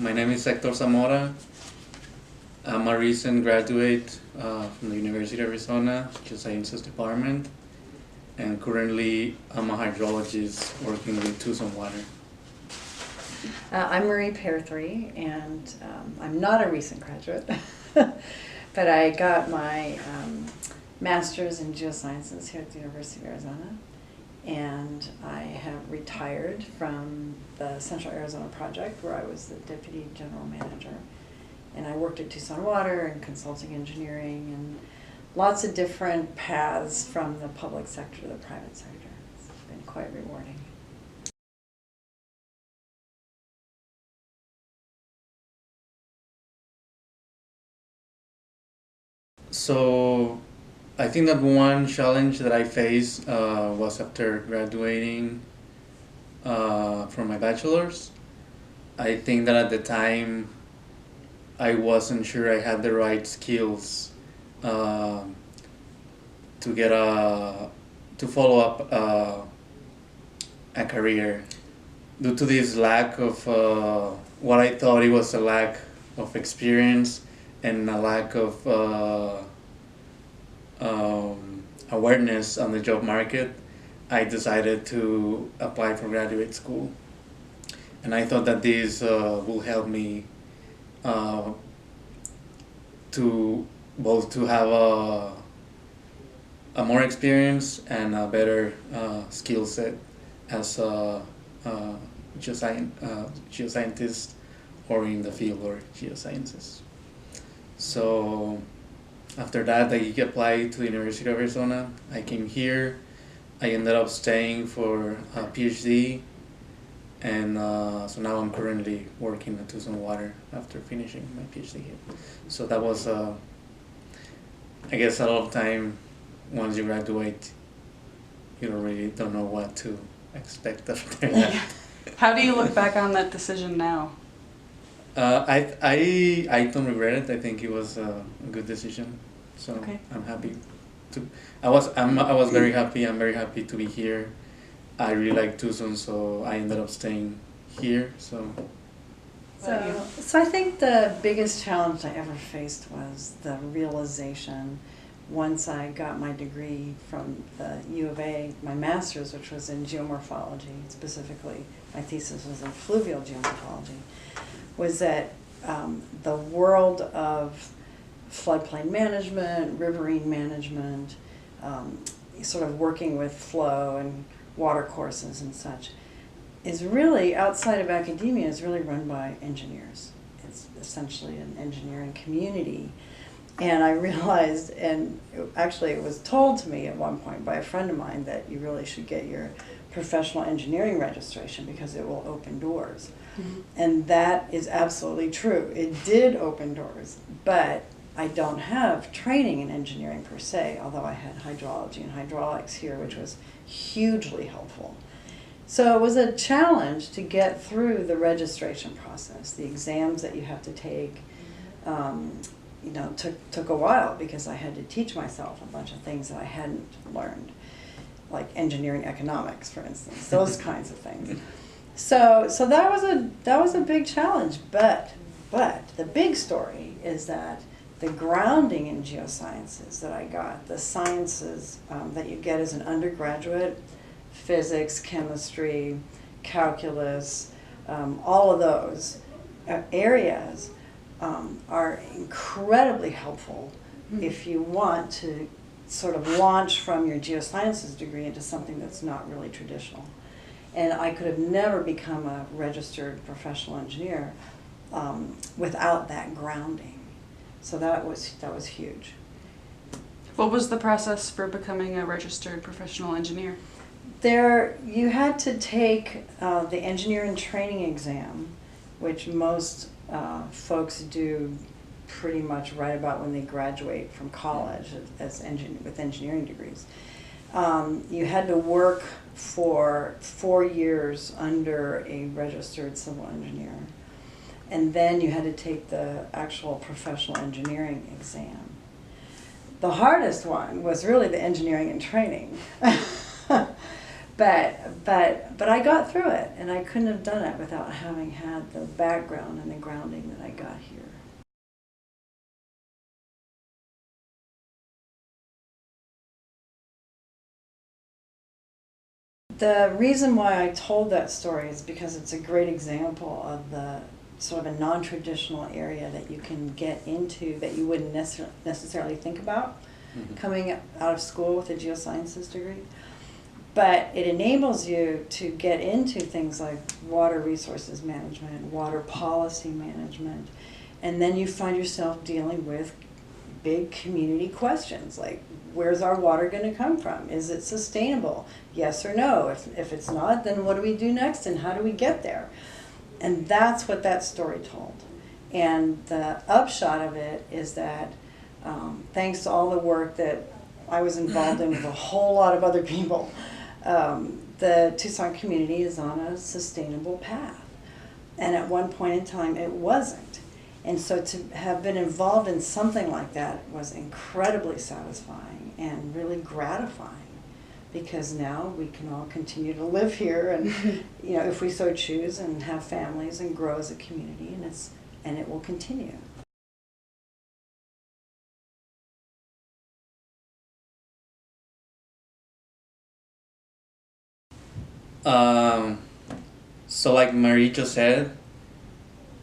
My name is Hector Zamora. I'm a recent graduate from the University of Arizona, Geosciences Department, and currently I'm a hydrologist working with Tucson water. I'm Marie Pearthree, and I'm not a recent graduate, but I got my master's in geosciences here at the University of Arizona, and I have retired from the Central Arizona Project, where I was the deputy general manager, and I worked at Tucson Water and consulting engineering and lots of different paths from the public sector to the private sector. It's been quite rewarding. So I think that one challenge that I faced was after graduating from my bachelor's. I think that at the time I wasn't sure I had the right skills to get to follow up a career due to this lack of what I thought it was a lack of experience and a lack of awareness on the job market. I decided to apply for graduate school, and I thought that this will help me to both to have a more experience and a better skill set as a geoscientist or in the field or geosciences. So after that, I applied to the University of Arizona. I came here. I ended up staying for a PhD, and so now I'm currently working at Tucson Water after finishing my PhD here. So that was, I guess, a lot of time. Once you graduate, you don't know what to expect after that. How do you look back on that decision now? I don't regret it. I think it was a good decision. So Okay. I'm happy to. I was very happy. I'm very happy to be here. I really like Tucson, so I ended up staying here. So I think the biggest challenge I ever faced was the realization, once I got my degree from the U of A, my master's, which was in geomorphology, specifically my thesis was in fluvial geomorphology, was that the world of floodplain management, riverine management, sort of working with flow and water courses and such, is really, outside of academia, is really run by engineers. It's essentially an engineering community. And I realized, and actually it was told to me at one point by a friend of mine, that you really should get your professional engineering registration because it will open doors. Mm-hmm. And that is absolutely true. It did open doors, but I don't have training in engineering per se, although I had hydrology and hydraulics here, which was hugely helpful. So it was a challenge to get through the registration process. The exams that you have to take, took a while, because I had to teach myself a bunch of things that I hadn't learned, like engineering economics, for instance, those kinds of things. So that was a big challenge, but the big story is that the grounding in geosciences that I got, the sciences that you get as an undergraduate, physics, chemistry, calculus, all of those areas are incredibly helpful if you want to sort of launch from your geosciences degree into something that's not really traditional. And I could have never become a registered professional engineer without that grounding. So that was huge. What was the process for becoming a registered professional engineer? You had to take the engineering training exam, which most folks do pretty much right about when they graduate from college with engineering degrees. You had to work for 4 years under a registered civil engineer, and then you had to take the actual professional engineering exam. The hardest one was really the engineering and training. But I got through it, and I couldn't have done it without having had the background and the grounding that I got here. The reason why I told that story is because it's a great example of the sort of a non-traditional area that you can get into that you wouldn't necessarily think about coming out of school with a geosciences degree. But it enables you to get into things like water resources management, water policy management, and then you find yourself dealing with big community questions like, where's our water going to come from? Is it sustainable? Yes or no? If it's not, then what do we do next and how do we get there? And that's what that story told. And the upshot of it is that thanks to all the work that I was involved in with a whole lot of other people, the Tucson community is on a sustainable path. And at one point in time, it wasn't. And so to have been involved in something like that was incredibly satisfying and really gratifying, because now we can all continue to live here and, you know, if we so choose, and have families and grow as a community, and it will continue. So like Marie just said,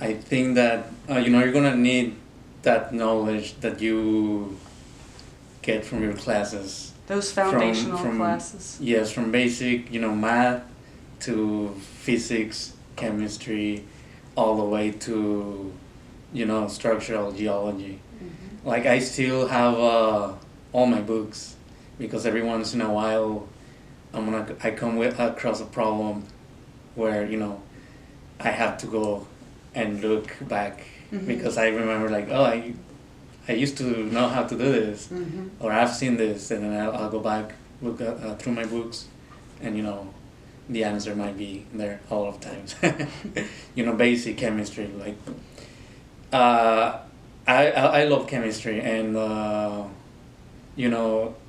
I think that you're gonna need that knowledge that you get from your classes. Those foundational classes. Yes, from basic, math to physics, chemistry, all the way to, structural geology. Mm-hmm. Like I still have all my books, because every once in a while I come across a problem where, I have to go and look back, mm-hmm. because I remember like, oh, I used to know how to do this, mm-hmm. or I've seen this, and then I'll go back, look through my books, and the answer might be there all of times. Basic chemistry, like I love chemistry, and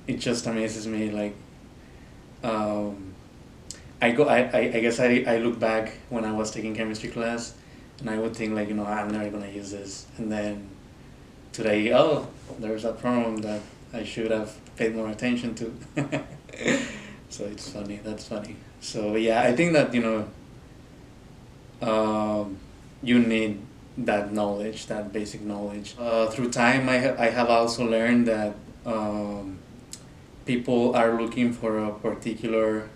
it just amazes me, like I guess I look back when I was taking chemistry class, and I would think like, I'm never gonna use this, and then today, oh, there's a problem that I should have paid more attention to. So it's funny. That's funny. So yeah, I think that you need that knowledge, that basic knowledge. Through time, I have also learned that people are looking for a particular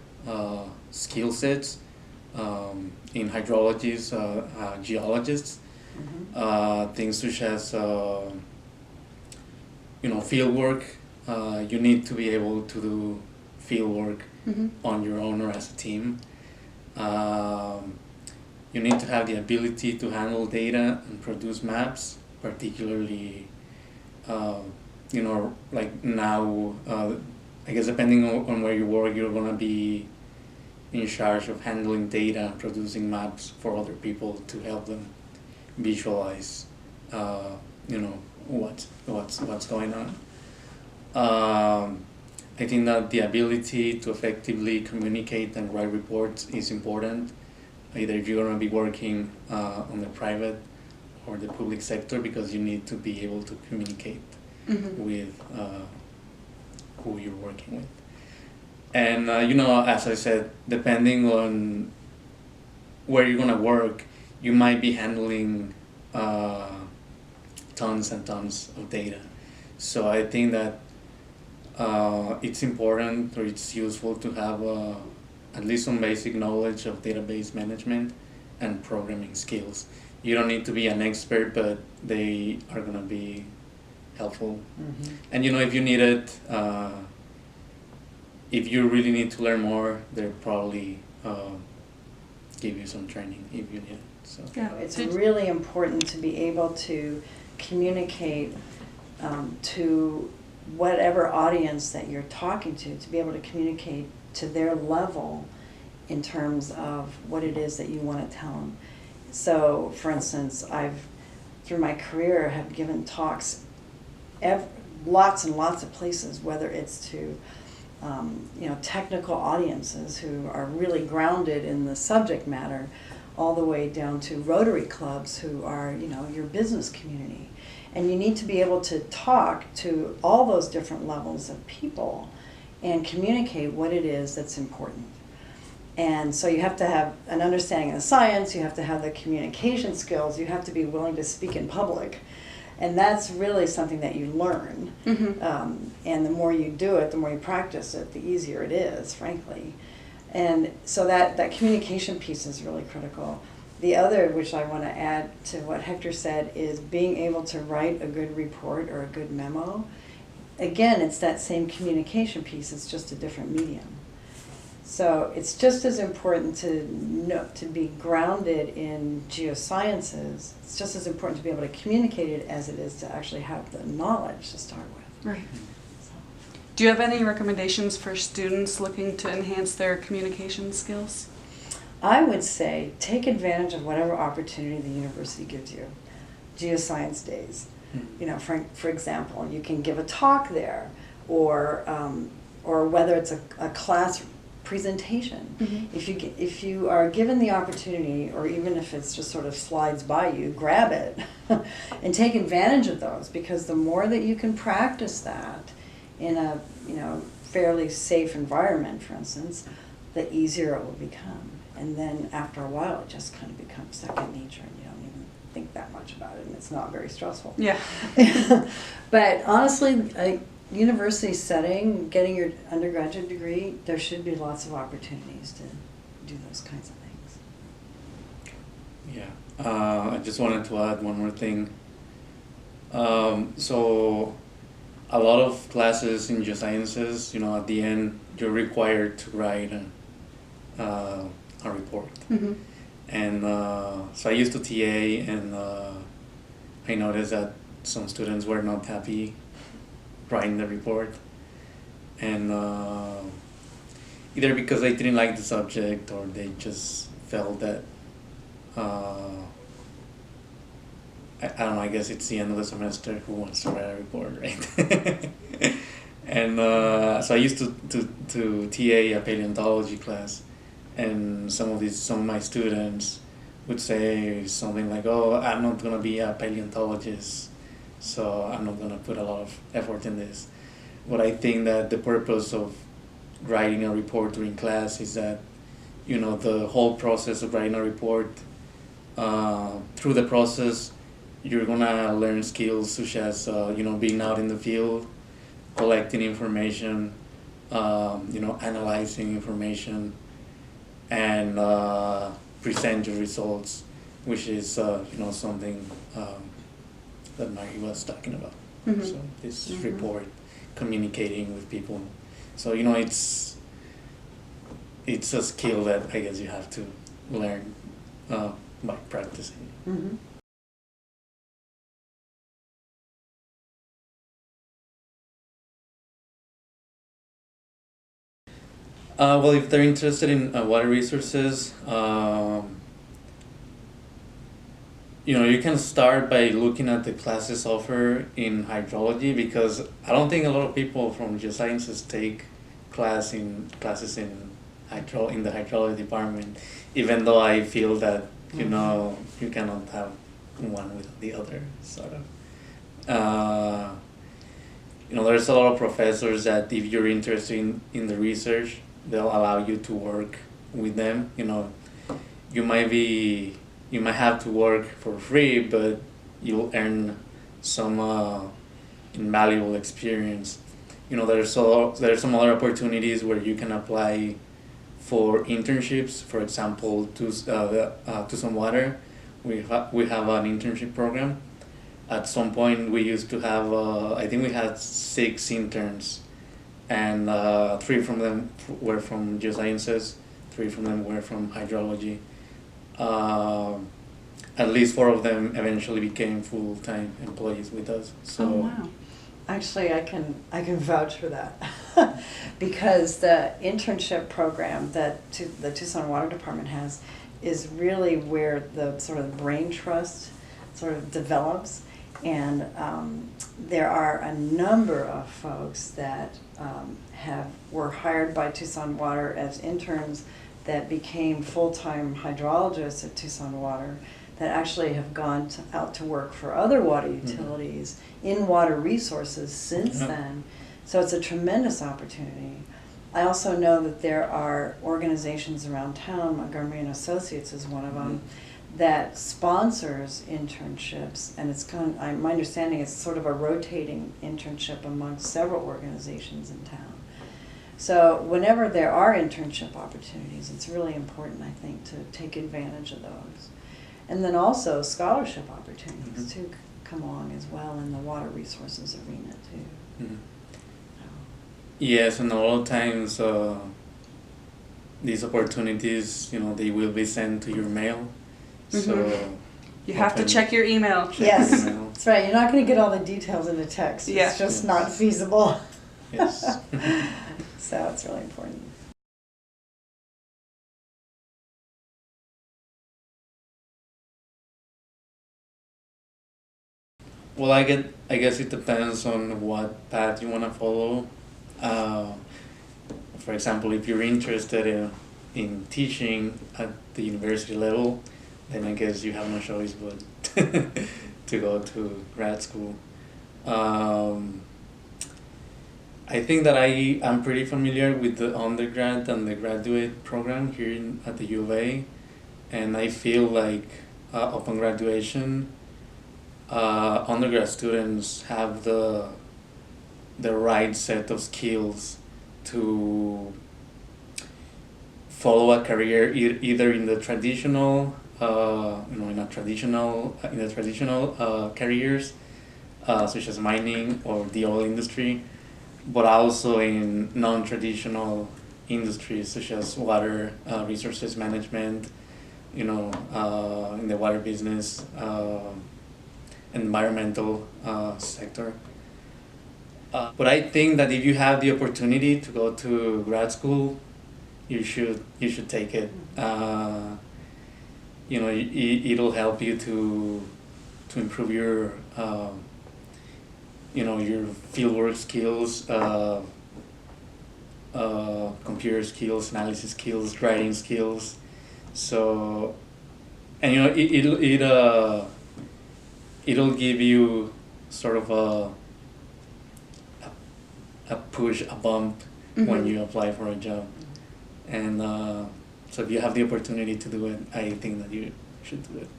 skill sets in hydrologists, geologists, mm-hmm. Things such as field work. You need to be able to do field work, mm-hmm. on your own or as a team. You need to have the ability to handle data and produce maps, particularly like now, I guess depending on where you work, you're gonna be in charge of handling data and producing maps for other people to help them visualize, what's going on. I think that the ability to effectively communicate and write reports is important, either if you're going to be working on the private or the public sector, because you need to be able to communicate, mm-hmm. with who you're working with. And, as I said, depending on where you're going to work, you might be handling tons and tons of data. So I think that it's important, or it's useful to have at least some basic knowledge of database management and programming skills. You don't need to be an expert, but they are going to be helpful. Mm-hmm. And if you need it, if you really need to learn more, they'll probably give you some training if you need it. So yeah, it's really important to be able to communicate to whatever audience that you're talking to be able to communicate to their level in terms of what it is that you want to tell them. So, for instance, I've, through my career, have given talks lots and lots of places, whether it's to technical audiences who are really grounded in the subject matter, all the way down to Rotary clubs who are, your business community. And you need to be able to talk to all those different levels of people and communicate what it is that's important. And so you have to have an understanding of the science, you have to have the communication skills, you have to be willing to speak in public. And that's really something that you learn. Mm-hmm. And the more you do it, the more you practice it, the easier it is, frankly. And so that communication piece is really critical. The other, which I want to add to what Hector said, is being able to write a good report or a good memo. Again, it's that same communication piece, it's just a different medium. So it's just as important to be grounded in geosciences. It's just as important to be able to communicate it as it is to actually have the knowledge to start with. Right. So. Do you have any recommendations for students looking to enhance their communication skills? I would say take advantage of whatever opportunity the university gives you. Geoscience days. For example, you can give a talk there, or whether it's a class presentation. Mm-hmm. If you are given the opportunity, or even if it's just sort of slides by you, grab it and take advantage of those, because the more that you can practice that in a fairly safe environment, for instance, the easier it will become. And then after a while, it just kind of becomes second nature, and you don't even think that much about it, and it's not very stressful. Yeah. But honestly, university setting, getting your undergraduate degree, there should be lots of opportunities to do those kinds of things. Yeah, I just wanted to add one more thing. So a lot of classes in geosciences, at the end, you're required to write a report. Mm-hmm. And so I used to TA, and I noticed that some students were not happy writing the report, and either because they didn't like the subject, or they just felt that I don't know, I guess it's the end of the semester, who wants to write a report, right? And so I used to TA a paleontology class, and some of my students would say something like, "Oh, I'm not gonna be a paleontologist, so I'm not gonna put a lot of effort in this." But I think that the purpose of writing a report during class is that, the whole process of writing a report, through the process, you're gonna learn skills such as, being out in the field, collecting information, analyzing information, and present your results, which is, something that Marie was talking about. Mm-hmm. So this mm-hmm. report, communicating with people. So, it's a skill that I guess you have to learn by practicing. Mm-hmm. Well, if they're interested in water resources, you can start by looking at the classes offered in hydrology, because I don't think a lot of people from geosciences take classes in the hydrology department, even though I feel that, you cannot have one without the other, sort of. There's a lot of professors that if you're interested in the research, they'll allow you to work with them. You might have to work for free, but you'll earn some invaluable experience. There's some other opportunities where you can apply for internships. For example, to some water, we have an internship program. At some point, we used to have I think we had 6 interns, and 3 from them were from geosciences, 3 from them were from hydrology. At least 4 of them eventually became full-time employees with us. So. Oh, wow. Actually, I can vouch for that because the internship program that the Tucson Water Department has is really where the sort of brain trust sort of develops. And there are a number of folks that were hired by Tucson Water as interns that became full-time hydrologists at Tucson Water that actually have gone out to work for other water utilities in water resources since then. So it's a tremendous opportunity. I also know that there are organizations around town, Montgomery and Associates is one of them, that sponsors internships, and it's my understanding it's sort of a rotating internship among several organizations in town. So whenever there are internship opportunities, it's really important, I think, to take advantage of those. And then also scholarship opportunities too come along as well in the water resources arena too. Yes, and a lot of times these opportunities, they will be sent to your mail. So you have to check your email. Yes, that's right. You're not going to get all the details in a text. It's just not feasible. Yes. So it's really important. Well, I guess it depends on what path you want to follow. For example, if you're interested in teaching at the university level, then I guess you have no choice but to go to grad school. I think that I am pretty familiar with the undergrad and the graduate program here at the U of A, and I feel like upon graduation, undergrad students have the right set of skills to follow a career either in the traditional in the traditional careers such as mining or the oil industry, but also in non-traditional industries such as water resources management, in the water business, environmental sector. But I think that if you have the opportunity to go to grad school, you should take it. It'll help you to improve your your fieldwork skills, computer skills, analysis skills, writing skills. So, and it'll give you sort of a push, a bump when you apply for a job. And so if you have the opportunity to do it, I think that you should do it.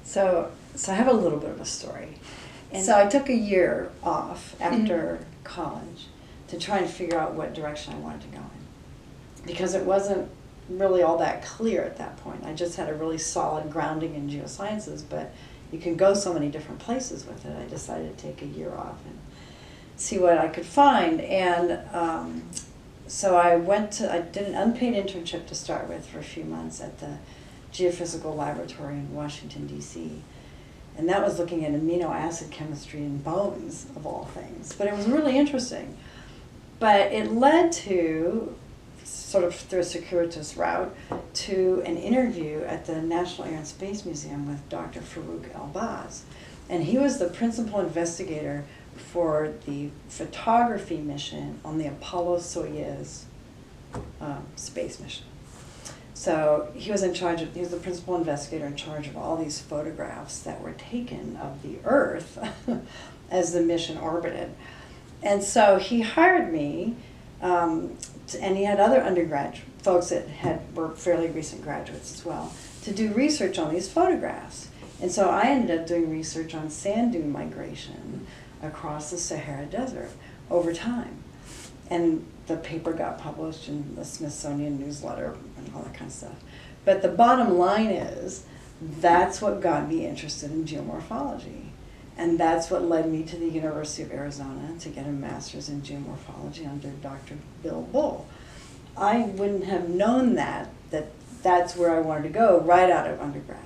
So I have a little bit of a story. And so I took a year off after college to try and figure out what direction I wanted to go in, because it wasn't really all that clear at that point. I just had a really solid grounding in geosciences, but you can go so many different places with it. I decided to take a year off and see what I could find. And so I did an unpaid internship to start with for a few months at the Geophysical Laboratory in Washington, D.C. And that was looking at amino acid chemistry in bones, of all things. But it was really interesting. But it led to, sort of through a circuitous route, to an interview at the National Air and Space Museum with Dr. Farouk Elbaz. And he was the principal investigator for the photography mission on the Apollo-Soyuz space mission. So he was the principal investigator in charge of all these photographs that were taken of the Earth as the mission orbited. And so he hired me, and he had other undergrad folks that were fairly recent graduates as well, to do research on these photographs. And so I ended up doing research on sand dune migration across the Sahara Desert over time. And the paper got published in the Smithsonian newsletter and all that kind of stuff. But the bottom line is, that's what got me interested in geomorphology. And that's what led me to the University of Arizona to get a master's in geomorphology under Dr. Bill Bull. I wouldn't have known that's where I wanted to go right out of undergrad.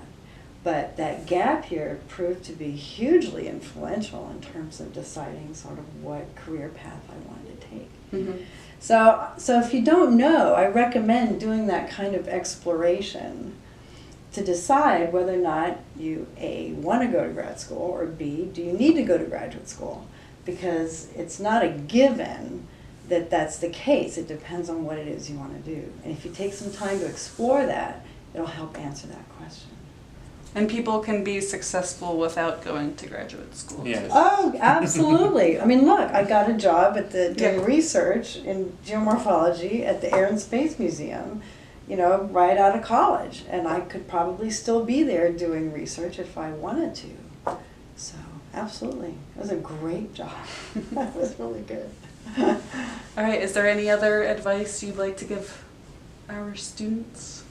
But that gap year proved to be hugely influential in terms of deciding sort of what career path I wanted to take. Mm-hmm. So if you don't know, I recommend doing that kind of exploration to decide whether or not you A, want to go to grad school, or B, do you need to go to graduate school? Because it's not a given that that's the case. It depends on what it is you want to do. And if you take some time to explore that, it'll help answer that question. And people can be successful without going to graduate school. Yes. Oh, absolutely. I mean, look, I got a job at doing Yeah. research in geomorphology at the Air and Space Museum, right out of college. And I could probably still be there doing research if I wanted to. So, absolutely. It was a great job. That was really good. All right, is there any other advice you'd like to give our students?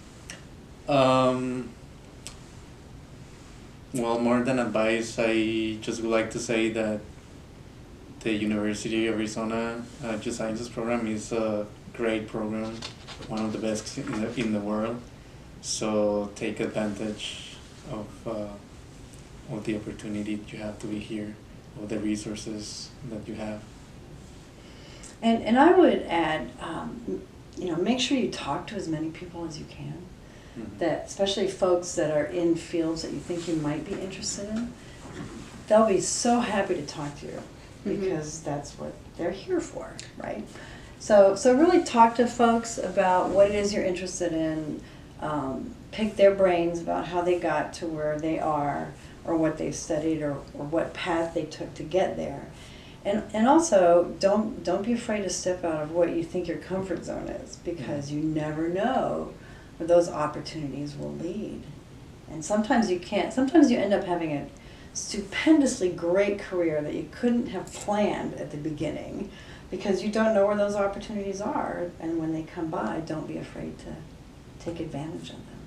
Well, more than advice, I just would like to say that the University of Arizona Geosciences program is a great program, one of the best in the world. So take advantage of the opportunity you have to be here, of the resources that you have. And I would add, make sure you talk to as many people as you can. Mhm. That especially folks that are in fields that you think you might be interested in, they'll be so happy to talk to you because that's what they're here for, right? So really talk to folks about what it is you're interested in, pick their brains about how they got to where they are or what they studied or what path they took to get there. And also, don't be afraid to step out of what you think your comfort zone is, because you never know where those opportunities will lead. And sometimes you can't. Sometimes you end up having a stupendously great career that you couldn't have planned at the beginning, because you don't know where those opportunities are. And when they come by, don't be afraid to take advantage of them.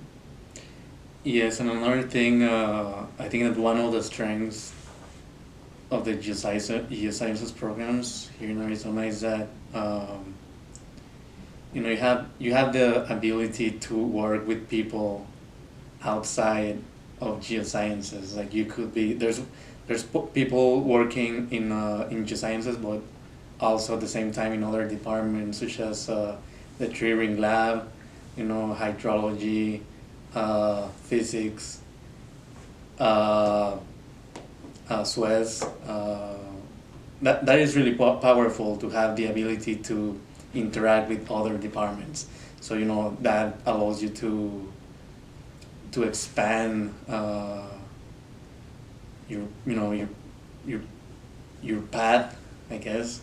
Yes, and another thing, I think that one of the strengths of the geosciences programs here in Arizona is that you have the ability to work with people outside of geosciences. Like you could be there's people working in geosciences, but also at the same time in other departments such as the tree ring lab, hydrology, physics, Suez. That is really powerful to have the ability to interact with other departments. So that allows you to expand your path, I guess.